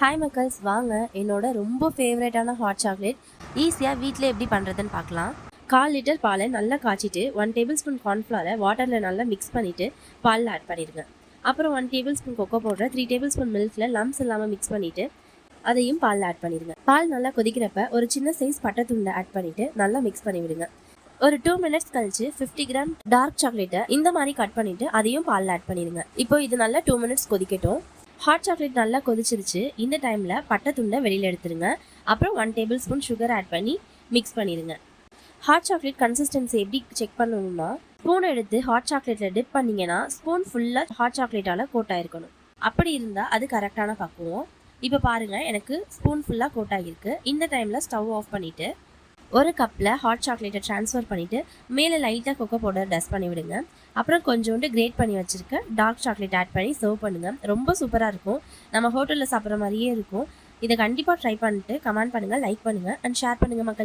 Hi மக்கள்ஸ், வாங்க என்னோட ரொம்ப ஃபேவரட்டான ஹாட் சாக்லேட் ஈஸியாக வீட்டில் எப்படி பண்ணுறதுன்னு பார்க்கலாம். 1/4 லிட்டர் பாலை நல்லா காய்ச்சிட்டு 1 டேபிள் ஸ்பூன் கார்ன்ஃப்ளவரை வாட்டரில் நல்லா மிக்ஸ் பண்ணிவிட்டு பாலில் ஆட் பண்ணிடுங்க. அப்புறம் 1 டேபிள் ஸ்பூன் கொக்கோ பவுடரை 3 டேபிள் ஸ்பூன் மில்கில் லம்ஸ் இல்லாமல் மிக்ஸ் பண்ணிவிட்டு அதையும் பாலில் ஆட் பண்ணிடுங்க. பால் நல்லா கொதிக்கிறப்ப ஒரு சின்ன சைஸ் பட்டை துண்டை ஆட் பண்ணிவிட்டு நல்லா மிக்ஸ் பண்ணி விடுங்க. ஒரு 2 மினிட்ஸ் கழிச்சு 50 கிராம் டார்க் சாக்லேட்டை இந்த மாதிரி கட் பண்ணிவிட்டு அதையும் பாலில் ஆட் பண்ணிடுங்க. இப்போ இது நல்லா 2 மினிட்ஸ் கொதிக்கட்டும். ஹாட் சாக்லேட் நல்லா கொதிச்சிருச்சு. இந்த டைமில் பட்டை துண்டை வெளியில் எடுத்துருங்க. அப்புறம் 1 டேபிள் ஸ்பூன் சுகர் ஆட் பண்ணி மிக்ஸ் பண்ணிடுங்க. ஹாட் சாக்லேட் கன்சிஸ்டன்சி எப்படி செக் பண்ணணும்னா, ஸ்பூன் எடுத்து ஹாட் சாக்லேட்டில் டிப் பண்ணிங்கன்னா ஸ்பூன் ஃபுல்லாக ஹாட் சாக்லேட்டால் கோட் ஆகிருக்கணும். அப்படி இருந்தால் அது கரெக்டான பக்குவம். இப்போ பாருங்கள், எனக்கு ஸ்பூன் ஃபுல்லாக கோட் ஆகிருக்கு. இந்த டைமில் ஸ்டவ் ஆஃப் பண்ணிவிட்டு ஒரு கப்பில் ஹாட் சாக்லேட்டை ட்ரான்ஸ்ஃபர் பண்ணிவிட்டு மேலே லைட்டாக கொக்கோ பவுடர் டஸ்ட் பண்ணி விடுங்க. அப்புறம் கொஞ்சோண்டு கிரேட் பண்ணி வச்சுருக்க டார்க் சாக்லேட் ஆட் பண்ணி சர்வ் பண்ணுங்கள். ரொம்ப சூப்பராக இருக்கும். நம்ம ஹோட்டலில் சாப்பிட்ற மாதிரியே இருக்கும். இதை கண்டிப்பாக ட்ரை பண்ணிட்டு கமெண்ட் பண்ணுங்கள், லைக் பண்ணுங்கள் அண்ட் ஷேர் பண்ணுங்கள் மக்கள்.